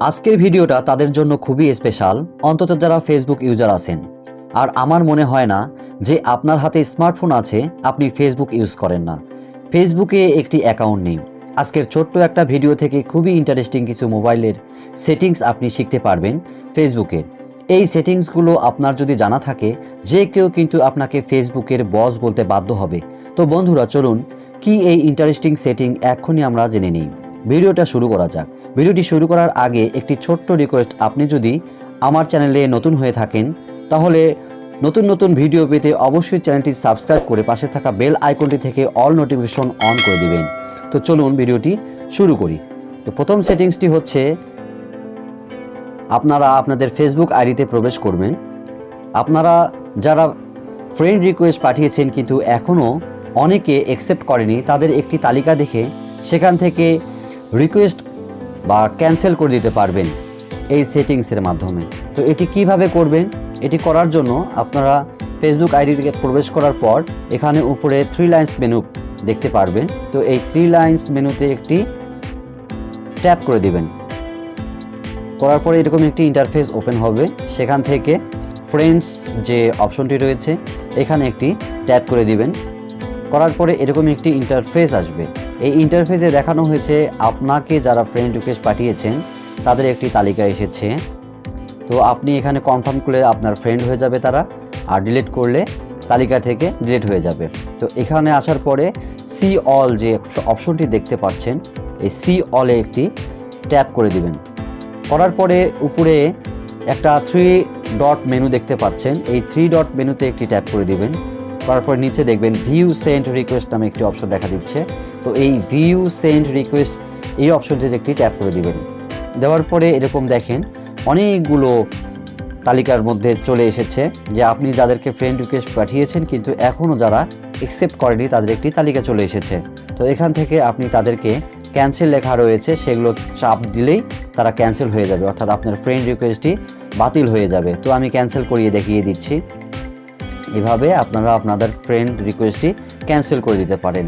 আজকের ভিডিওটা তাদের জন্য খুবই স্পেশাল, অন্তত যারা ফেসবুক ইউজার আছেন। আর আমার মনে হয় না যে আপনার হাতে স্মার্টফোন আছে আপনি ফেসবুক ইউজ করেন না, ফেসবুকে একটি অ্যাকাউন্ট নেই। আজকের ছোট্ট একটা ভিডিও থেকে খুবই ইন্টারেস্টিং কিছু মোবাইলের সেটিংস আপনি শিখতে পারবেন ফেসবুকের। এই সেটিংসগুলো আপনার যদি জানা থাকে, যে কেউ কিন্তু আপনাকে ফেসবুকের বস বলতে বাধ্য হবে। তো বন্ধুরা, চলুন কি এই ইন্টারেস্টিং সেটিং এখনই আমরা জেনে নিই। ভিডিওটা শুরু করা যাক। ভিডিওটি শুরু করার আগে একটি ছোট্ট রিকোয়েস্ট, আপনি যদি আমার চ্যানেলে নতুন হয়ে থাকেন তাহলে নতুন নতুন ভিডিও পেতে অবশ্যই চ্যানেলটি সাবস্ক্রাইব করে পাশে থাকা বেল আইকনটি থেকে অল নোটিফিকেশন অন করে দিবেন। তো চলুন ভিডিওটি শুরু করি। তো প্রথম সেটিংসটি হচ্ছে, আপনারা আপনাদের ফেসবুক আইডিতে প্রবেশ করবেন। আপনারা যারা ফ্রেন্ড রিকোয়েস্ট পাঠিয়েছেন কিন্তু এখনও অনেকে অ্যাকসেপ্ট করেনি, তাদের একটি তালিকা দেখে সেখান থেকে রিকোয়েস্ট বা ক্যান্সেল করে দিতে পারবেন এই সেটিংসের মাধ্যমে। তো এটি কিভাবে করবেন? এটি করার জন্য আপনারা ফেসবুক আইডি থেকে প্রবেশ করার পর এখানে উপরে 3 লাইন্স মেনু দেখতে পারবেন। তো এই 3 লাইন্স মেনুতে একটি ট্যাপ করে দিবেন। করার পরে এরকম একটি ইন্টারফেস ওপেন হবে। সেখান থেকে ফ্রেন্ডস যে অপশনটি রয়েছে এখানে একটি ট্যাপ করে দিবেন। করার পরে এরকম একটি ইন্টারফেস আসবে। এই ইন্টারফেসে দেখানো হয়েছে আপনাকে যারা ফ্রেন্ড রিকোয়েস্ট পাঠিয়েছেন তাদের একটি তালিকা এসেছে। তো আপনি এখানে কনফার্ম করলে আপনার ফ্রেন্ড হয়ে যাবে তারা, আর ডিলিট করলে তালিকা থেকে ডিলিট হয়ে যাবে। তো এখানে আসার পরে সি অল যে অপশনটি দেখতে পাচ্ছেন, এই সি অলে একটি ট্যাপ করে দিবেন। করার পরে উপরে একটা 3 ডট মেনু দেখতে পাচ্ছেন, এই 3 ডট মেনুতে একটি ট্যাপ করে দিবেন। করার পর নিচে দেখবেন ভিউ সেন্ড রিকোয়েস্ট নামে একটি অপশন দেখা দিচ্ছে। তো এই ভিউ সেন্ড রিকোয়েস্ট এই অপশনটিতে একটি ট্যাপ করে দিবেন। দেওয়ার পরে এরকম দেখেন অনেকগুলো তালিকার মধ্যে চলে এসেছে যে আপনি যাদেরকে ফ্রেন্ড রিকোয়েস্ট পাঠিয়েছেন কিন্তু এখনও যারা অ্যাকসেপ্ট করেনি তাদের একটি তালিকা চলে এসেছে। তো এখান থেকে আপনি তাদেরকে ক্যান্সেল লেখা রয়েছে, সেগুলো চাপ দিলেই তারা ক্যান্সেল হয়ে যাবে, অর্থাৎ আপনার ফ্রেন্ড রিকোয়েস্টটি বাতিল হয়ে যাবে। তো আমি ক্যান্সেল করিয়ে দেখিয়ে দিচ্ছি। এভাবে আপনারা আপনাদের ফ্রেন্ড রিকোয়েস্টটি ক্যান্সেল করে দিতে পারেন।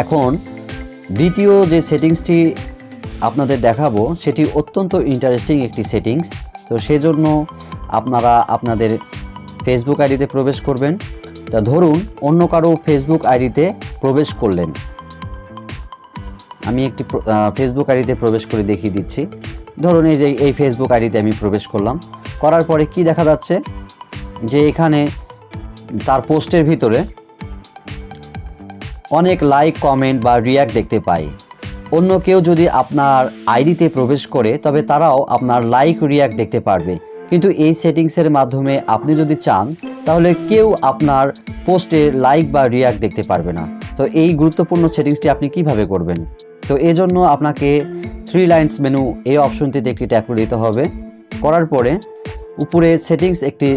এখন দ্বিতীয় যে সেটিংসটি আপনাদের দেখাবো সেটি অত্যন্ত ইন্টারেস্টিং একটি সেটিংস। তো সেজন্য আপনারা আপনাদের ফেসবুক আইডিতে প্রবেশ করবেন। তা ধরুন অন্য কারো ফেসবুক আইডিতে প্রবেশ করলেন। আমি একটি ফেসবুক আইডিতে প্রবেশ করে দেখিয়ে দিচ্ছি। ধরুন এই যে এই ফেসবুক আইডিতে আমি প্রবেশ করলাম। করার পরে কি দেখা যাচ্ছে যে এখানে তার পোস্টের ভিতরে অনেক লাইক, কমেন্ট বা রিয়্যাক্ট দেখতে পাই। অন্য কেউ যদি আপনার আইডিতে প্রবেশ করে তবে তারাও আপনার লাইক, রিয়্যাক্ট দেখতে পারবে। কিন্তু এই সেটিংসের মাধ্যমে আপনি যদি চান তাহলে কেউ আপনার পোস্টে লাইক বা রিয়্যাক্ট দেখতে পারবে না। তো এই গুরুত্বপূর্ণ সেটিংসটি আপনি কিভাবে করবেন? তো এজন্য আপনাকে 3 লাইন্স মেনু এই অপশনটিতে একটি ট্যাপ করে দিতে হবে। করার পরে উপরে সেটিংস একটি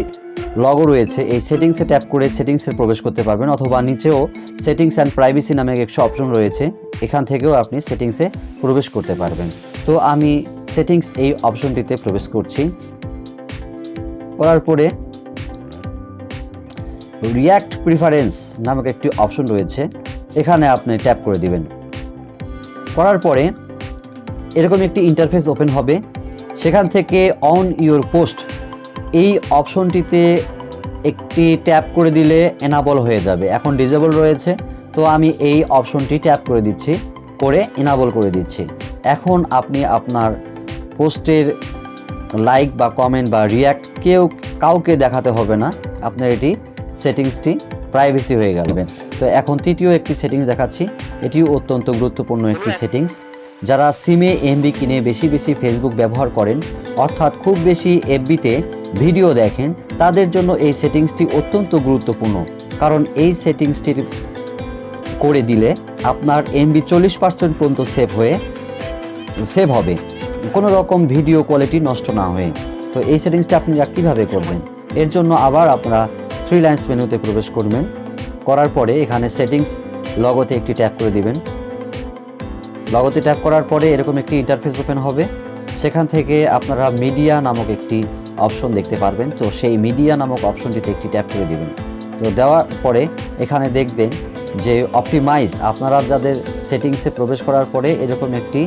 লগো রয়েছে, এই সেটিংসে ট্যাপ করে সেটিংসে প্রবেশ করতে পারবেন, অথবা নিচেও সেটিংস অ্যান্ড প্রাইভেসি নামে একটি অপশন রয়েছে, এখান থেকেও আপনি সেটিংসে প্রবেশ করতে পারবেন। তো আমি সেটিংস এই অপশনটিতে প্রবেশ করছি। করার পরে রিয়্যাক্ট প্রিফারেন্স নামক একটি অপশন রয়েছে, এখানে আপনি ট্যাপ করে দিবেন। করার পরে এরকম একটি ইন্টারফেস ওপেন হবে। সেখান থেকে অন ইউর পোস্ট এই অপশনটিতে একটি ট্যাপ করে দিলে এনাবল হয়ে যাবে। এখন ডিসেবল রয়েছে, তো আমি এই অপশনটি ট্যাপ করে দিচ্ছি, করে এনাবল করে দিচ্ছি। এখন আপনি আপনার পোস্টের লাইক বা কমেন্ট বা রিয়্যাক্ট কাউকে দেখাতে হবে না, আপনার এটি সেটিংসটি প্রাইভেসি হয়ে গেল। তো এখন তৃতীয় একটি সেটিংস দেখাচ্ছি, এটিও অত্যন্ত গুরুত্বপূর্ণ একটি সেটিংস। যারা সিমে এমবি কিনে বেশি বেশি ফেসবুক ব্যবহার করেন, অর্থাৎ খুব বেশি এফবিতে ভিডিও দেখেন, তাদের জন্য এই সেটিংসটি অত্যন্ত গুরুত্বপূর্ণ। কারণ এই সেটিংসটি করে দিলে আপনার এমবি 40% পর্যন্ত সেভ হবে, কোনো রকম ভিডিও কোয়ালিটি নষ্ট না হয়ে। তো এই সেটিংসটা আপনারা কীভাবে করবেন? এর জন্য আবার আপনারা 3 লাইন্স মেনুতে প্রবেশ করবেন। করার পরে এখানে সেটিংস লগোতে একটি ট্যাপ করে দিবেন। লগোতে ট্যাপ করার পরে এরকম একটি ইন্টারফেস ওপেন হবে। সেখান থেকে আপনারা মিডিয়া নামক একটি অপশন দেখতে পারবেন। তো সেই মিডিয়া নামক অপশনটিতে একটি ট্যাপ করে দিবেন। তো দেওয়ার পরে এখানে দেখবেন যে অপটিমাইজড, আপনারা যাদের সেটিংসে প্রবেশ করার পরে এরকম একটি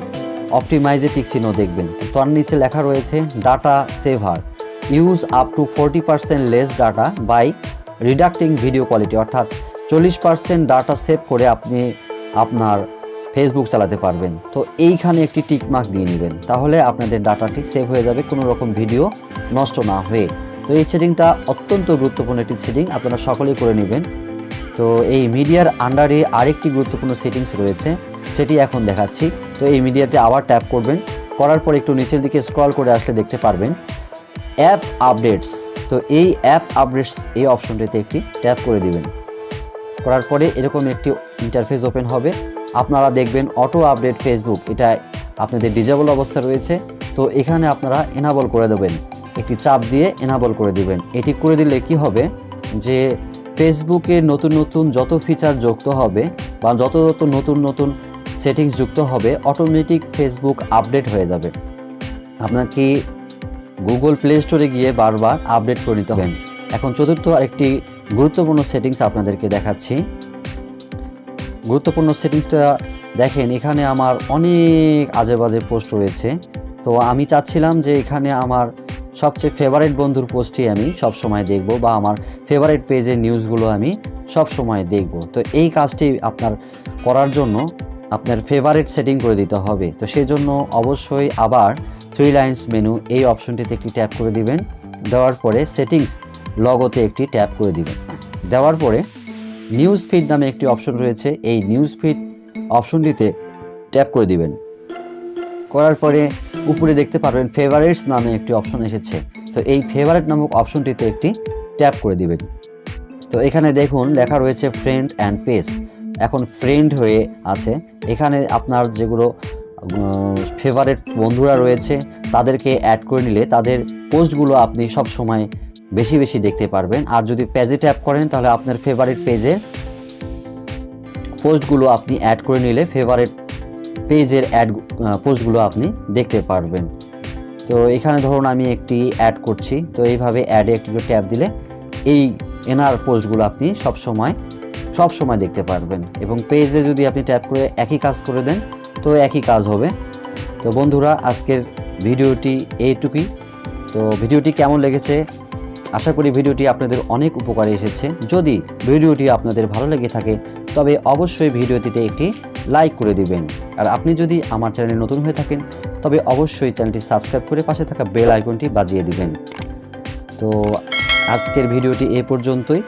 অপটিমাইজে টিক চিহ্ন দেখবেন। তো তার নিচে লেখা রয়েছে data saver, use up to 40% less data by রিডাক্টিং ভিডিও কোয়ালিটি, অর্থাৎ 40% ডাটা সেভ করে আপনি আপনার ফেসবুক চালাতে পারবেন। তো এইখানে একটি টিক মার্ক দিয়ে নেবেন, তাহলে আপনাদের ডাটাটি সেভ হয়ে যাবে কোনো রকম ভিডিও নষ্ট না হয়ে। তো এই সেটিংটা অত্যন্ত গুরুত্বপূর্ণ একটি সেটিং, আপনারা সকলেই করে নেবেন। তো এই মিডিয়ার আন্ডারে আরেকটি গুরুত্বপূর্ণ সেটিংস রয়েছে, সেটি এখন দেখাচ্ছি। তো এই মিডিয়াতে আবার ট্যাপ করবেন, করার পর একটু নিচের দিকে স্ক্রল করে আসলে দেখতে পারবেন অ্যাপ আপডেটস। তো এই অ্যাপ আপডেটস এই অপশনটিতে একটি ট্যাপ করে দিবেন। করার পরে এরকম একটি ইন্টারফেস ওপেন হবে, আপনারা দেখবেন অটো আপডেট ফেসবুক, এটা আপনাদের ডিজেবল অবস্থা রয়েছে। তো এখানে আপনারা এনাবল করে দেবেন, একটি চাপ দিয়ে এনাবল করে দিবেন। এটি করে দিলে কি হবে যে ফেসবুকে নতুন নতুন যত ফিচার যুক্ত হবে বা যত নতুন নতুন সেটিংস যুক্ত হবে, অটোমেটিক ফেসবুক আপডেট হয়ে যাবে। আপনাকে গুগল প্লে স্টোরে গিয়ে বারবার আপডেট করে নিতে হবে। এখন চতুর্থ আরেকটি গুরুত্বপূর্ণ সেটিংস আপনাদেরকে দেখাচ্ছি। গুরুত্বপূর্ণ সেটিংসটা দেখেন, এখানে আমার অনেক আজে বাজে পোস্ট রয়েছে। তো আমি চাচ্ছিলাম যে এখানে আমার সবচেয়ে ফেভারিট বন্ধুর পোস্টটি আমি সব সময় দেখব, বা আমার ফেভারিট পেজের নিউজগুলো আমি সব সময় দেখব। তো এই কাজটি আপনার করার জন্য আপনার ফেভারিট সেটিং করে দিতে হবে। তো সেই জন্য অবশ্যই আবার 3 লাইন্স মেনু এই অপশনটিতে একটি ট্যাপ করে দিবেন। দেওয়ার পরে সেটিংস লগোতে একটি ট্যাপ করে দিবেন। দেওয়ার পরে নিউজ ফিড নামে একটি অপশন রয়েছে, এই নিউজ ফিড অপশনটিতে ট্যাপ করে দিবেন। করার পরে উপরে দেখতে পারবেন ফেভারিটস নামে একটি অপশন এসেছে। তো এই ফেভারিট নামক অপশনটিতে একটি ট্যাপ করে দিবেন। তো এখানে দেখুন লেখা রয়েছে ফ্রেন্ড অ্যান্ড পেজ, এখন ফ্রেন্ড হয়ে আছে। এখানে আপনার যেগুলো ফেভারিট বন্ধুরা রয়েছে তাদেরকে অ্যাড করে নিলে তাদের পোস্টগুলো আপনি সব সময় বেশি বেশি দেখতে পারবেন। আর যদি পেজে ট্যাপ করেন তাহলে আপনার ফেভারিট পেজের পোস্টগুলো আপনি অ্যাড করে নিলে ফেভারিট পেজের পোস্টগুলো আপনি দেখতে পারবেন। তো এখানে ধরুন আমি একটি অ্যাড করছি, তো এইভাবে অ্যাডে একটি ট্যাপ দিলে এই এনার পোস্টগুলো আপনি সব সময় দেখতে পারবেন। এবং পেজে যদি আপনি ট্যাপ করে একই কাজ করে দেন তো একই কাজ হবে। তো বন্ধুরা, আজকের ভিডিওটি এইটুকুই। তো ভিডিওটি কেমন লেগেছে, আশা করি ভিডিওটি আপনাদের অনেক উপকারে এসেছে। যদি ভিডিওটি আপনাদের ভালো লেগে থাকে তবে অবশ্যই ভিডিওটিতে একটি লাইক করে দিবেন। আর আপনি যদি আমার চ্যানেলে নতুন হয়ে থাকেন তবে অবশ্যই চ্যানেলটি সাবস্ক্রাইব করে পাশে থাকা বেল আইকনটি বাজিয়ে দিবেন। তো আজকের ভিডিওটি এ পর্যন্তই,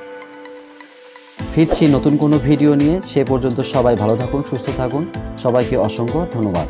ফিরছি নতুন কোনো ভিডিও নিয়ে। সে পর্যন্ত সবাই ভালো থাকুন, সুস্থ থাকুন। সবাইকে অসংখ্য ধন্যবাদ।